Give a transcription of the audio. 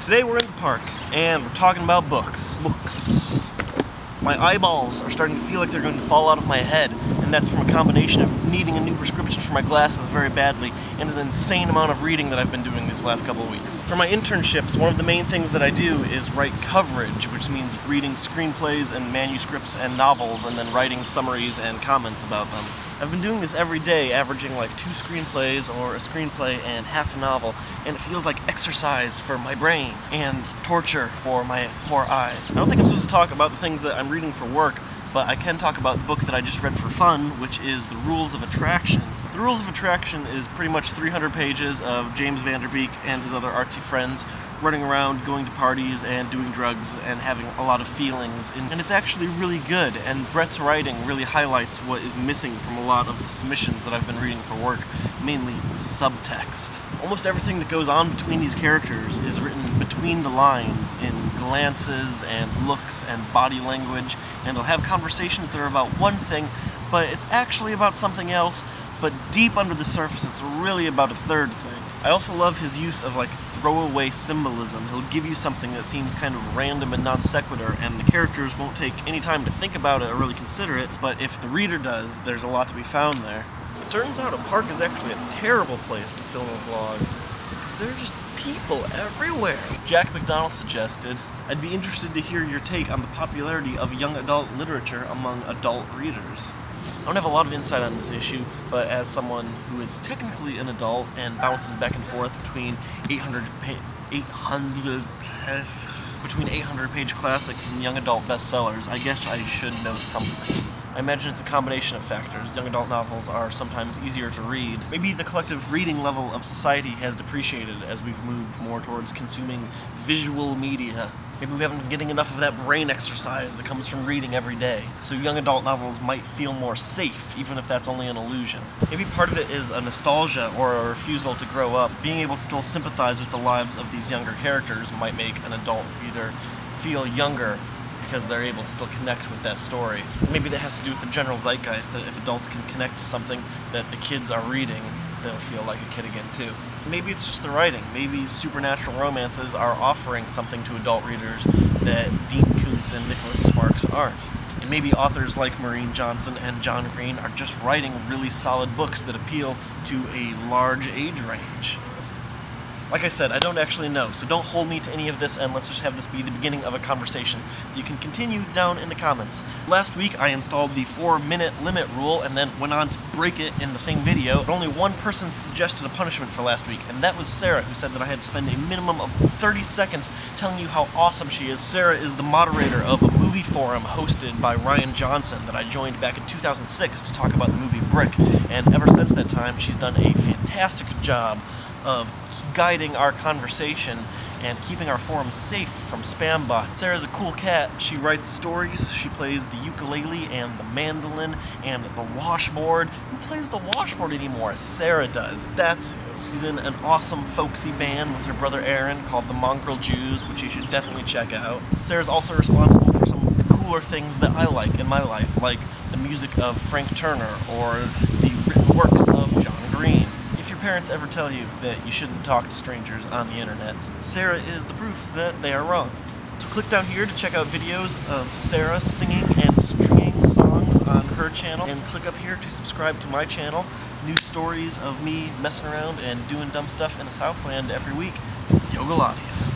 Today we're in the park, and we're talking about books. Books. My eyeballs are starting to feel like they're going to fall out of my head, and that's from a combination of needing a new prescription for my glasses very badly, and an insane amount of reading that I've been doing these last couple of weeks. For my internships, one of the main things that I do is write coverage, which means reading screenplays and manuscripts and novels, and then writing summaries and comments about them. I've been doing this every day, averaging like 2 screenplays or a screenplay and half a novel, and it feels like exercise for my brain and torture for my poor eyes. I don't think I'm supposed to talk about the things that I'm reading for work, but I can talk about the book that I just read for fun, which is The Rules of Attraction. The Rules of Attraction is pretty much 300 pages of James Van Der Beek and his other artsy friends running around, going to parties, and doing drugs, and having a lot of feelings. And it's actually really good, and Brett's writing really highlights what is missing from a lot of the submissions that I've been reading for work, mainly subtext. Almost everything that goes on between these characters is written between the lines in glances and looks and body language, and they'll have conversations that are about one thing, but it's actually about something else, but deep under the surface it's really about a third thing. I also love his use of like throwaway symbolism. He'll give you something that seems kind of random and non sequitur, and the characters won't take any time to think about it or really consider it, but if the reader does, there's a lot to be found there. It turns out a park is actually a terrible place to film a vlog, because there are just people everywhere. Jack McDonald suggested, I'd be interested to hear your take on the popularity of young adult literature among adult readers. I don't have a lot of insight on this issue, but as someone who is technically an adult and bounces back and forth between 800-page classics and young adult bestsellers, I guess I should know something. I imagine it's a combination of factors. Young adult novels are sometimes easier to read. Maybe the collective reading level of society has depreciated as we've moved more towards consuming visual media. Maybe we haven't been getting enough of that brain exercise that comes from reading every day. So young adult novels might feel more safe, even if that's only an illusion. Maybe part of it is a nostalgia or a refusal to grow up. Being able to still sympathize with the lives of these younger characters might make an adult reader feel younger, because they're able to still connect with that story. Maybe that has to do with the general zeitgeist, that if adults can connect to something that the kids are reading, they'll feel like a kid again too. Maybe it's just the writing. Maybe supernatural romances are offering something to adult readers that Dean Koontz and Nicholas Sparks aren't. And maybe authors like Maureen Johnson and John Green are just writing really solid books that appeal to a large age range. Like I said, I don't actually know, so don't hold me to any of this, and let's just have this be the beginning of a conversation that you can continue down in the comments. Last week I installed the 4-minute limit rule and then went on to break it in the same video, but only one person suggested a punishment for last week, and that was Sarah, who said that I had to spend a minimum of 30 seconds telling you how awesome she is. Sarah is the moderator of a movie forum hosted by Ryan Johnson that I joined back in 2006 to talk about the movie Brick, and ever since that time she's done a fantastic job of guiding our conversation and keeping our forum safe from spam bots. Sarah's a cool cat. She writes stories, she plays the ukulele and the mandolin and the washboard. Who plays the washboard anymore? Sarah does. That's who. She's in an awesome folksy band with her brother Aaron called the Mongrel Jews, which you should definitely check out. Sarah's also responsible for some of the cooler things that I like in my life, like the music of Frank Turner or the written works of John Green. If your parents ever tell you that you shouldn't talk to strangers on the internet, Sarah is the proof that they are wrong. So click down here to check out videos of Sarah singing and stringing songs on her channel, and click up here to subscribe to my channel. New stories of me messing around and doing dumb stuff in the Southland every week. Yoga Lattes.